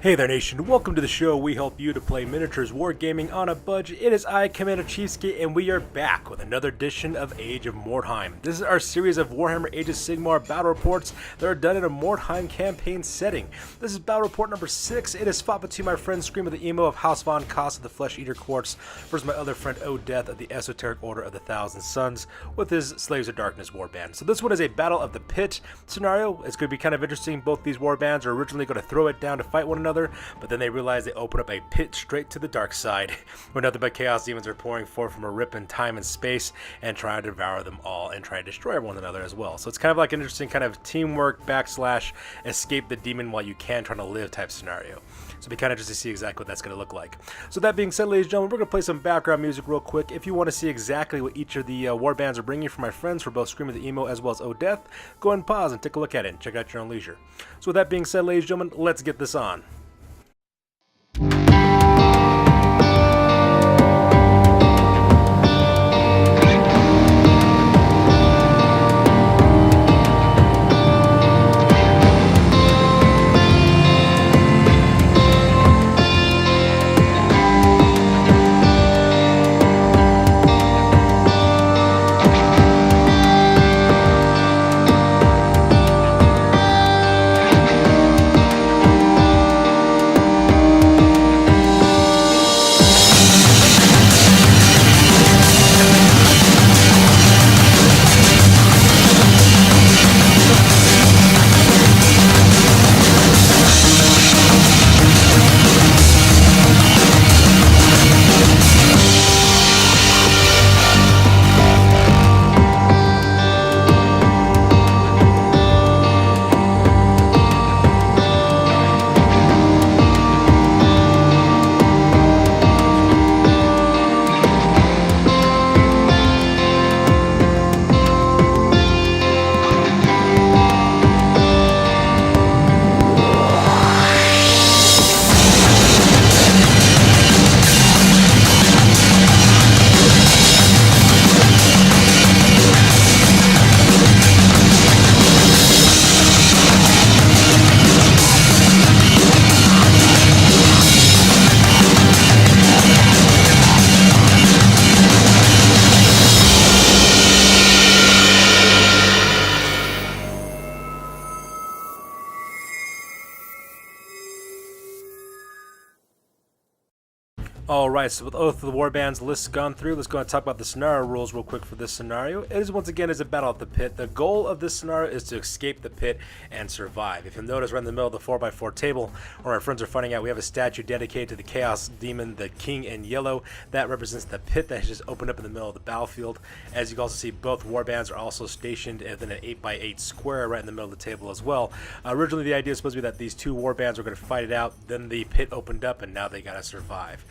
Hey there nation, welcome to the show. We help you to play miniatures wargaming on a budget. It is I, Commander CheapSkate, and we are back with another edition of Age of Mordheim. This is our series of Warhammer Age of Sigmar battle reports that are done in a Mordheim campaign setting. This is battle report number 6. It is fought between my friend Scream of the Emo of House Von Koss of the Flesh Eater Quartz versus my other friend Death of the Esoteric Order of the Thousand Suns with his Slaves of Darkness warband. So this one is a Battle of the Pit scenario. It's going to be kind of interesting. Both these warbands are originally going to throw it down to fight one another, but then they realize they open up a pit straight to the dark side, where nothing but chaos demons are pouring forth from a rip in time and space and trying to devour them all and try to destroy one another as well. So it's kind of like an interesting kind of teamwork / escape the demon while you can trying to live type scenario. So it'll be kind of interesting to see exactly what that's going to look like. So that being said, ladies and gentlemen, we're going to play some background music real quick. If you want to see exactly what each of the warbands are bringing for my friends, for both Scream of the Emo as well as Death, go ahead and pause and take a look at it and check out your own leisure. So with that being said, ladies and gentlemen, let's get this on. Alright, so with both of the warbands lists gone through, let's go and talk about the scenario rules real quick for this scenario. It is once again a battle at the pit. The goal of this scenario is to escape the pit and survive. If you'll notice, we're in the middle of the 4x4 table where our friends are finding out we have a statue dedicated to the Chaos Demon, the King in yellow. That represents the pit that has just opened up in the middle of the battlefield. As you can also see, both warbands are also stationed within an 8x8 square right in the middle of the table as well. Originally, the idea was supposed to be that these two warbands were going to fight it out, then the pit opened up and now they got to survive.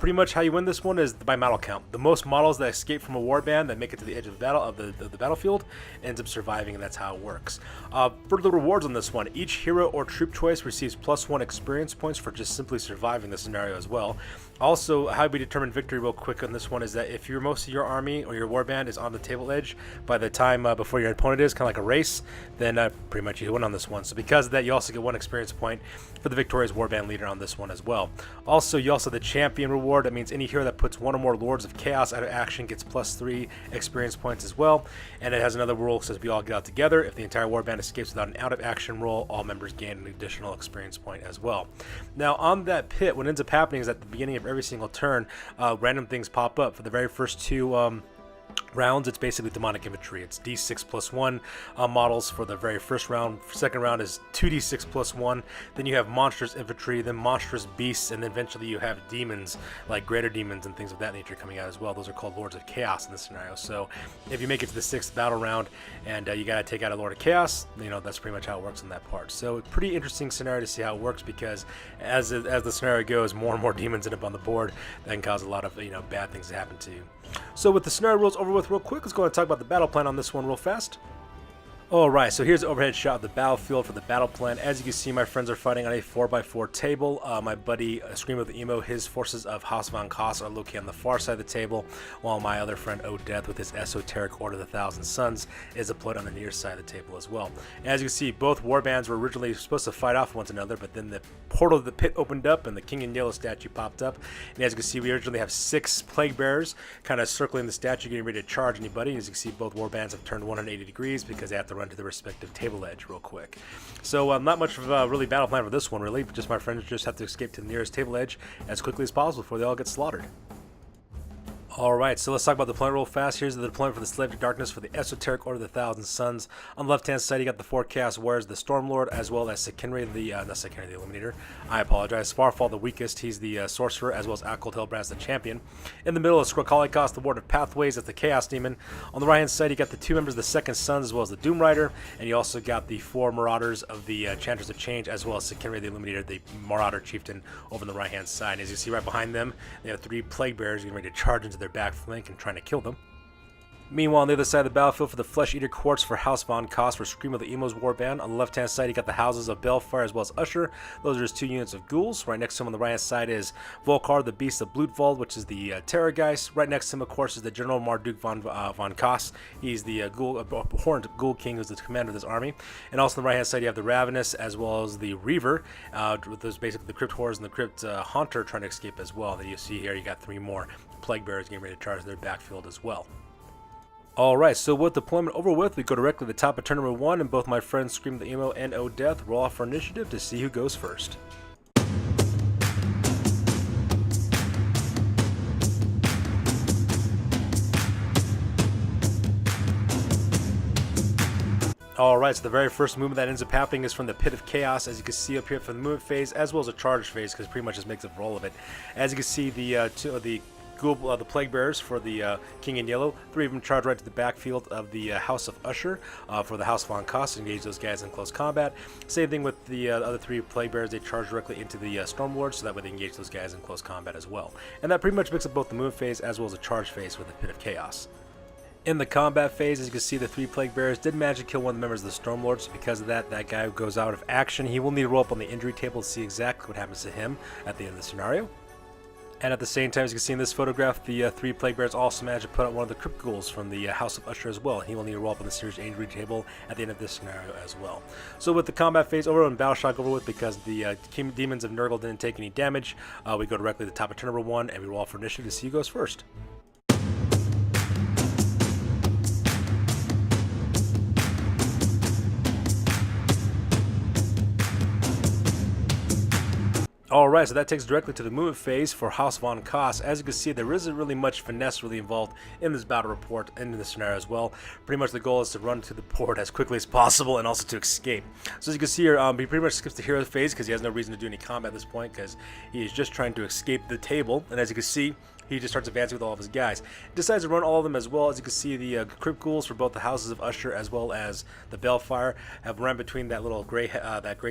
Pretty much how you win this one is by model count. The most models that escape from a warband that make it to the edge of the battle of the battlefield ends up surviving, and that's how it works. For the rewards on this one, each hero or troop choice receives +1 experience points for just simply surviving the scenario as well. Also, how we determine victory real quick on this one is that if most of your army or your warband is on the table edge by the time before your opponent is, kind of like a race, then pretty much you win on this one. So because of that, you also get 1 experience point for the victorious warband leader on this one as well. Also, you also have the champion reward. That means any hero that puts 1 or more Lords of Chaos out of action gets +3 experience points as well. And it has another rule that says we all get out together. If the entire warband escapes without an out of action roll, all members gain an additional experience point as well. Now on that pit, what ends up happening is at the beginning of every single turn, random things pop up. For the very first 2 rounds, it's basically demonic infantry. It's d6 +1 models for the very first round. Second round is 2d6 +1. Then you have monstrous infantry, then monstrous beasts, and then eventually you have demons, like greater demons and things of that nature coming out as well. Those are called Lords of Chaos in this scenario. So if you make it to the 6th battle round and you gotta take out a Lord of Chaos, that's pretty much how it works on that part. So pretty interesting scenario to see how it works, because as the scenario goes, more and more demons end up on the board. That can cause a lot of bad things to happen to you. So with the scenario rules over with real quick, let's go and talk about the battle plan on this one real fast. Alright, so here's the overhead shot of the battlefield for the battle plan. As you can see, my friends are fighting on a 4x4 table. My buddy, Scream of the Emo, his forces of House von Koss are located on the far side of the table, while my other friend, Death, with his Esoteric Order of the Thousand Suns, is deployed on the near side of the table as well. As you can see, both warbands were originally supposed to fight off one another, but then the portal of the pit opened up and the King in Yellow statue popped up. And as you can see, we originally have 6 Plague Bearers kind of circling the statue, getting ready to charge anybody. As you can see, both warbands have turned 180 degrees because they have to run to the respective table edge real quick. So not much of a really battle plan for this one, really, but just my friends just have to escape to the nearest table edge as quickly as possible before they all get slaughtered. Alright, so let's talk about the deployment real fast. Here's the deployment for the Slave to Darkness for the Esoteric Order of the Thousand Suns. On the left-hand side, you got the Forecast Warriors, the Stormlord, as well as Sekinri, the Illuminator. I apologize. Farfall, the weakest. He's the Sorcerer, as well as Akkold Hellbrand, the Champion. In the middle is Skrakalikos, the Ward of Pathways, that's the Chaos Demon. On the right-hand side, you got the 2 members of the Second Sons, as well as the Doom Rider, and you also got the 4 Marauders of the Chanters of Change, as well as Sekinri, the Illuminator, the Marauder Chieftain, over on the right-hand side. And as you see right behind them, they have 3 Plague Bearers getting ready to charge into their back flank and trying to kill them. Meanwhile, on the other side of the battlefield for the Flesh Eater Quartz for House von Koss for Scream of the Emo's warband. On the left-hand side, you got the Houses of Balefire as well as Usher. Those are his 2 units of ghouls. Right next to him on the right-hand side is Volkar, the Beast of Blutwald, which is the Terrorgeist. Right next to him, of course, is the General Marduk von Koss. He's the Horned Ghoul King, who's the commander of this army. And also on the right-hand side, you have the Ravenous as well as the Reaver, with those basically the Crypt Horrors and the Crypt Haunter trying to escape as well. Then you see here, you got 3 more Plague Bearers getting ready to charge their backfield as well. Alright, so with deployment over with, we go directly to the top of turn number 1, and both my friends Scream the Emo and Death roll off for initiative to see who goes first. Alright, so the very first movement that ends up happening is from the Pit of Chaos, as you can see up here for the movement phase, as well as a charge phase, because pretty much just makes up for all of it. As you can see, the Plague Bearers for the King in Yellow, 3 of them charge right to the backfield of the House of Usher for the House von Koss to engage those guys in close combat. Same thing with the other 3 Plague Bearers, they charge directly into the Stormlord, so that way they engage those guys in close combat as well. And that pretty much makes up both the move phase as well as a charge phase for the Pit of Chaos. In the combat phase, as you can see, the 3 Plague Bearers did manage to kill one of the members of the Stormlord, so because of that, that guy goes out of action. He will need to roll up on the injury table to see exactly what happens to him at the end of the scenario. And at the same time, as you can see in this photograph, the 3 Plague Bearers also managed to put out one of the Crypt Ghouls from the House of Usher as well. He will need to roll up on the series injury table at the end of this scenario as well. So with the combat phase over and battle shock over with, because the Demons of Nurgle didn't take any damage, we go directly to the top of turn number 1, and we roll for initiative to see who goes first. Alright, so that takes directly to the movement phase for House von Koss. As you can see, there isn't really much finesse really involved in this battle report and in this scenario as well. Pretty much the goal is to run to the port as quickly as possible and also to escape. So as you can see here, he pretty much skips the hero phase because he has no reason to do any combat at this point because he is just trying to escape the table. And as you can see, he just starts advancing with all of his guys. He decides to run all of them as well. As you can see, the Crypt Ghouls for both the Houses of Usher as well as the Balefire have run between that little gray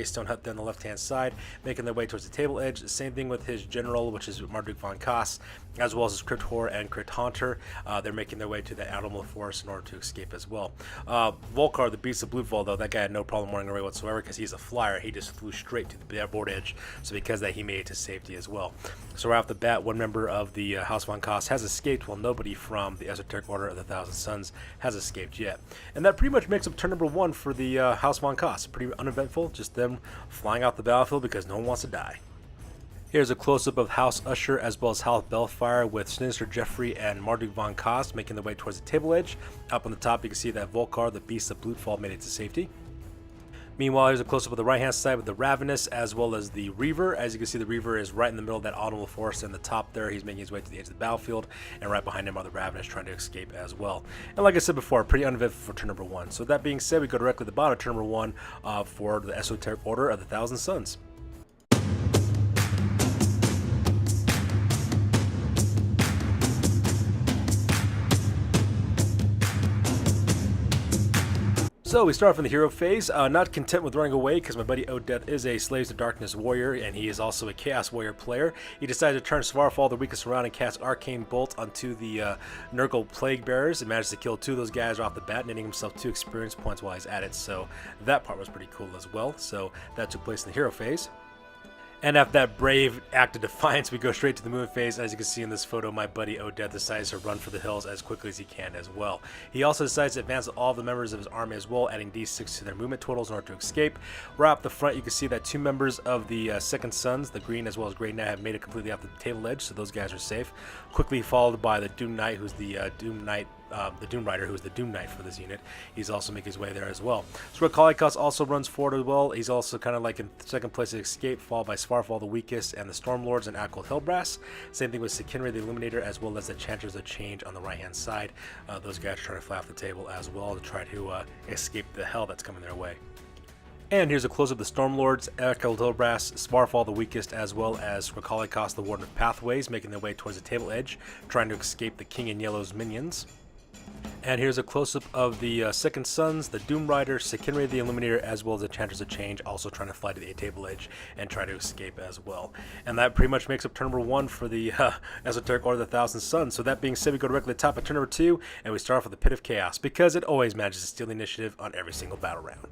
stone hut there on the left-hand side, making their way towards the table edge. The same thing with his general, which is Marduk von Koss, as well as his Crypt Horror and Crypt Haunter. They're making their way to the Animal Forest in order to escape as well. Volkar, the Beast of Blutwald, though, that guy had no problem running away whatsoever because he's a flyer. He just flew straight to the board edge, so because of that, he made it to safety as well. So right off the bat, one member of the House von Koss has escaped, while nobody from the Esoteric Order of the Thousand Suns has escaped yet. And that pretty much makes up turn number 1 for the House von Koss. Pretty uneventful, just them flying out the battlefield because no one wants to die. Here's a close-up of House Usher as well as House Balefire with Sinister Jeffrey and Marduk von Koss making their way towards the table edge. Up on the top, you can see that Volkar, the Beast of Blutwald, made it to safety. Meanwhile, here's a close-up of the right-hand side with the Ravenous as well as the Reaver. As you can see, the Reaver is right in the middle of that Autumnal Forest in the top there. He's making his way to the edge of the battlefield, and right behind him are the Ravenous trying to escape as well. And like I said before, pretty uneventful for turn number 1. So that being said, we go directly to the bottom of turn number 1 for the Esoteric Order of the Thousand Suns. So we start off in the hero phase, not content with running away because my buddy Odeth is a Slaves to Darkness warrior and he is also a Chaos Warrior player. He decided to turn Svarfall, the weakest around, and cast Arcane Bolt onto the Nurgle Plague Bearers and managed to kill 2 of those guys off the bat, netting himself 2 experience points while he's at it, so that part was pretty cool as well. So that took place in the hero phase. And after that brave act of defiance, we go straight to the movement phase. As you can see in this photo, my buddy Odeth decides to run for the hills as quickly as he can as well. He also decides to advance all the members of his army as well, adding d6 to their movement totals in order to escape. Right up the front, you can see that 2 members of the Second Sons, the Green as well as Grey Knight, have made it completely off the table edge, so those guys are safe. Quickly followed by the Doom Knight, who's the Doom Rider, who's the Doom Knight for this unit. He's also making his way there as well. So Koss also runs forward as well. He's also kind of like in second place at escape, followed by Svarfall the weakest and the Stormlords and Akkold Hillbrass. Same thing with Sekinri the Illuminator as well as the Chanters of Change on the right hand side. Those guys are trying to fly off the table as well to try to escape the hell that's coming their way. And here's a close of the Stormlords, Akkold Hillbrass, Svarfall the weakest, as well as Koss the Warden of Pathways, making their way towards the table edge, trying to escape the King in Yellow's minions. And here's a close-up of the Second Sons, the Doom Rider, Sekinri the Illuminator, as well as the Chanters of Change, also trying to fly to the table edge and try to escape as well. And that pretty much makes up turn number 1 for the Esoteric Order of the Thousand Suns. So that being said, we go directly to the top of turn number 2, and we start off with the Pit of Chaos, because it always manages to steal the initiative on every single battle round.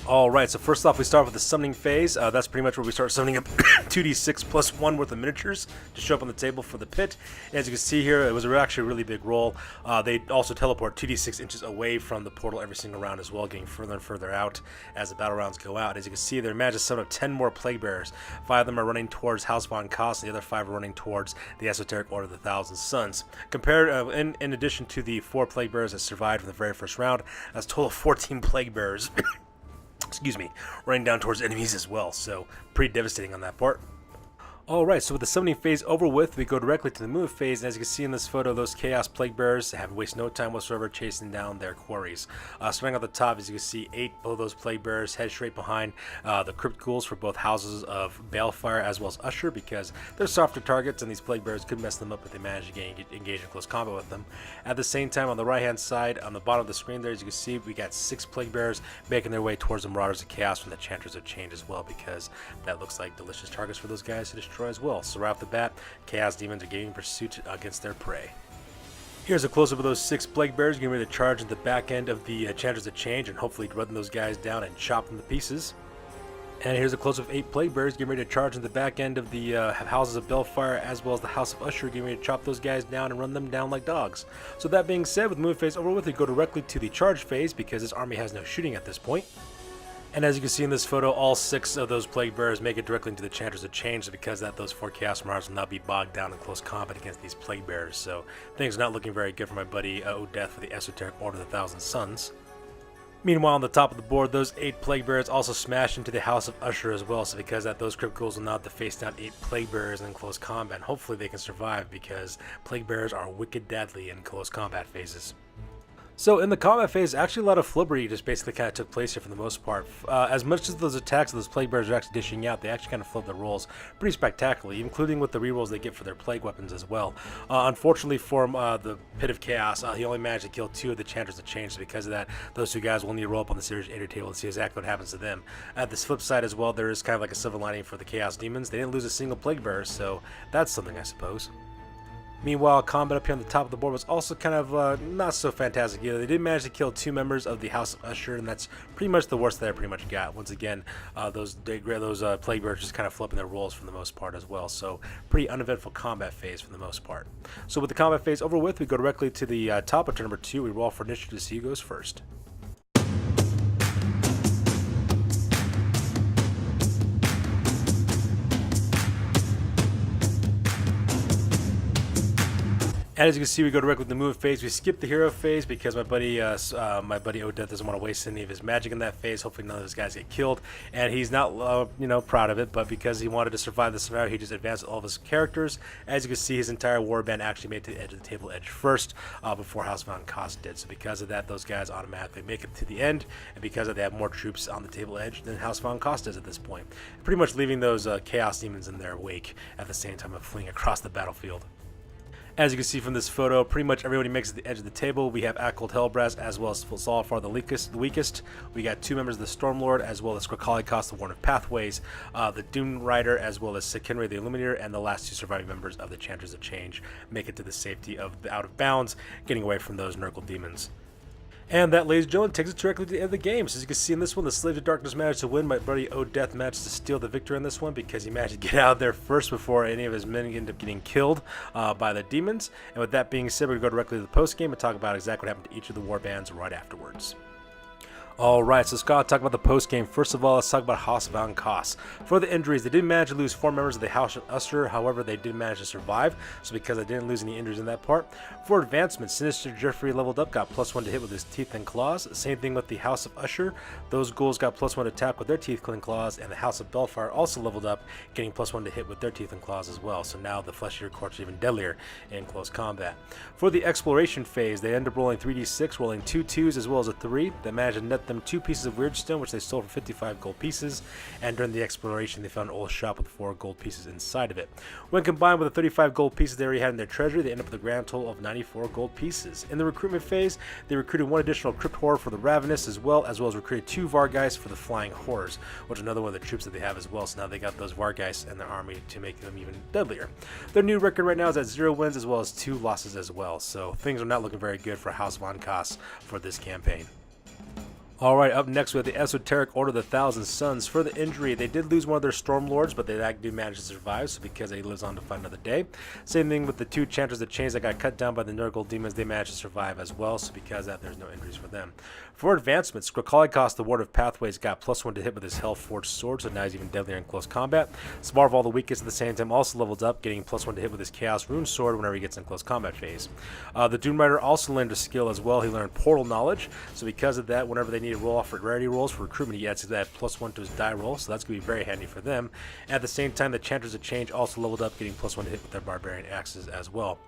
Alright, so first off we start with the summoning phase. That's pretty much where we start summoning up 2d6 plus 1 worth of miniatures to show up on the table for the pit. As you can see here, it was actually a really big roll. They also teleport 2d6 inches away from the portal every single round as well, getting further and further out as the battle rounds go out. As you can see, they managed to summon up 10 more Plague Bearers. 5 of them are running towards House von Koss, and the other 5 are running towards the Esoteric Order of the Thousand Suns. Compared, in addition to the 4 Plague Bearers that survived from the very first round, that's a total of 14 Plague Bearers. Excuse me, running down towards enemies as well, so pretty devastating on that part. Alright, so with the summoning phase over with, we go directly to the move phase, and as you can see in this photo, those Chaos Plague Bearers have wasted no time whatsoever chasing down their quarries. Starting at the top, as you can see, 8 of those Plague Bearers head straight behind the Crypt Ghouls for both houses of Balefire as well as Usher, because they're softer targets and these Plague Bearers could mess them up if they manage to get engaged in close combat with them. At the same time, on the right hand side, on the bottom of the screen there, as you can see, we got 6 Plague Bearers making their way towards the Marauders of Chaos from the Chanters of Change as well, because that looks like delicious targets for those guys to destroy as well. So right off the bat, Chaos Demons are gaining pursuit against their prey. Here's a close-up of those 6 Plague Bearers getting ready to charge at the back end of the Chanters of Change and hopefully run those guys down and chop them to pieces. And here's a close-up of 8 Plague Bearers getting ready to charge at the back end of the Houses of Balefire as well as the House of Usher, getting ready to chop those guys down and run them down like dogs. So that being said, with the move phase over with, we go directly to the charge phase because this army has no shooting at this point. And as you can see in this photo, all 6 of those Plague Bearers make it directly into the Chanters of Change, so because of that, those 4 Chaos Marauders will not be bogged down in close combat against these Plague Bearers. So things are not looking very good for my buddy Odeth for the Esoteric Order of the Thousand Suns. Meanwhile, on the top of the board, those 8 Plague Bearers also smash into the House of Usher as well, so because of that, those Crypt Ghouls will now have to face down 8 Plague Bearers in close combat, and hopefully they can survive because Plague Bearers are wicked deadly in close combat phases. So in the combat phase, actually a lot of flippery just basically kind of took place here for the most part. As much as those attacks of those Plague Bearers are actually dishing out, they actually kind of flip their rolls pretty spectacularly, including with the rerolls they get for their Plague weapons as well. Unfortunately for the Pit of Chaos, he only managed to kill 2 of the Chanters of Change, so because of that, those 2 guys will need to roll up on the Series 8 table to see exactly what happens to them. At this flip side as well, there is kind of like a silver lining for the Chaos Demons. They didn't lose a single Plague Bearer, so that's something, I suppose. Meanwhile, combat up here on the top of the board was also kind of not so fantastic either. They did manage to kill 2 members of the House of Usher, and that's pretty much the worst that I pretty much got. Once again, those Plague Bearers just kind of flipping their roles for the most part as well. So pretty uneventful combat phase for the most part. So with the combat phase over with, we go directly to the top of turn number 2. We roll for initiative to see who goes first. And as you can see, we go directly with the move phase. We skip the hero phase because my buddy Odette doesn't want to waste any of his magic in that phase. Hopefully none of his guys get killed, and he's not proud of it. But because he wanted to survive the scenario, he just advanced all of his characters. As you can see, his entire warband actually made it to the edge of the table edge first before House von Koss did. So because of that, those guys automatically make it to the end, and because of that, they have more troops on the table edge than House von Koss does at this point. Pretty much leaving those chaos demons in their wake at the same time of fleeing across the battlefield. As you can see from this photo, pretty much everybody makes it to the edge of the table. We have Akold Hellbrass as well as Zalfar the weakest. We got 2 members of the Stormlord as well as Koss the Warden of Pathways, the Doom Rider as well as Sekenre the Illuminator, and the last 2 surviving members of the Chanters of Change make it to the safety of the Out of Bounds, getting away from those Nurgle demons. And that, ladies and gentlemen, takes us directly to the end of the game. So as you can see in this one, the Slaves of Darkness managed to win. My buddy Odette managed to steal the victory in this one because he managed to get out of there first before any of his men ended up getting killed by the demons. And with that being said, we're going to go directly to the post game and talk about exactly what happened to each of the war bands right afterwards. Alright, so Scott, talk about the post-game. First of all, let's talk about House von Koss. For the injuries, they did manage to lose 4 members of the House of Usher, however, they did manage to survive, so because they didn't lose any injuries in that part. For advancement, Sinister Jeffrey leveled up, got +1 to hit with his teeth and claws. Same thing with the House of Usher. Those ghouls got +1 to attack with their teeth and claws, and the House of Belfire also leveled up, getting +1 to hit with their teeth and claws as well. So now the Flesh Eater Courts are even deadlier in close combat. For the exploration phase, they end up rolling 3d6, rolling 2 2s as well as a 3. They managed to net them 2 pieces of Weirdstone, which they sold for 55 gold pieces, and during the exploration they found an old shop with 4 gold pieces inside of it. When combined with the 35 gold pieces they already had in their treasury, they end up with a grand total of 94 gold pieces. In the recruitment phase, they recruited 1 additional Crypt Horror for the Ravenous as well as recruited 2 Vargeist for the Flying Horrors, which is another one of the troops that they have as well, so now they got those Vargeist in their army to make them even deadlier. Their new record right now is at 0 wins as well as 2 losses as well, so things are not looking very good for House von Koss for this campaign. Alright, up next we have the Esoteric Order of the Thousand Suns. For the injury, they did lose one of their Stormlords, but they did manage to survive, so because he lives on to fight another day. Same thing with the 2 Chanters of Change that got cut down by the Nurgle demons, they managed to survive as well, so because of that, there's no injuries for them. For advancements, Koss the Warden of Pathways got +1 to hit with his Hellforged sword, so now he's even deadlier in close combat. Smarval the weakest at the same time also leveled up, getting +1 to hit with his Chaos Rune sword whenever he gets in close combat phase. The Doom Rider also learned a skill as well. He learned Portal Knowledge, so because of that, whenever they need to roll off for rarity rolls for recruitment, he adds that +1 to his die roll, so that's going to be very handy for them. At the same time, the Chanters of Change also leveled up, getting +1 to hit with their Barbarian Axes as well.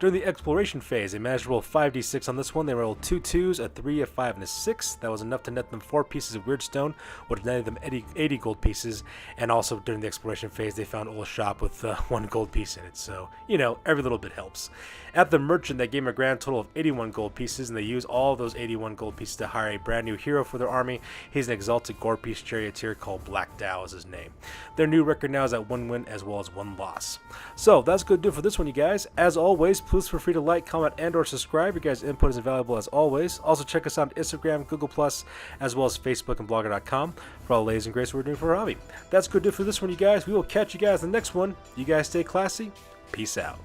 During the exploration phase, they managed to roll 5d6 on this one. They rolled 2 2s, a 3, a 5, and a 6. That was enough to net them 4 pieces of Weirdstone, which netted them 80 gold pieces. And also during the exploration phase, they found an old shop with 1 gold piece in it. So, every little bit helps. At the merchant, they gave him a grand total of 81 gold pieces, and they used all of those 81 gold pieces to hire a brand new hero for their army. He's an exalted gore piece charioteer called Black Dow is his name. Their new record now is at 1 win as well as 1 loss. So that's going to do it for this one, you guys. As always, please feel free to like, comment, and or subscribe. Your guys' input is invaluable as always. Also check us out on Instagram, Google+, as well as Facebook and Blogger.com for all the latest and greats we're doing for our hobby. That's going to do it for this one, you guys. We will catch you guys in the next one. You guys stay classy. Peace out.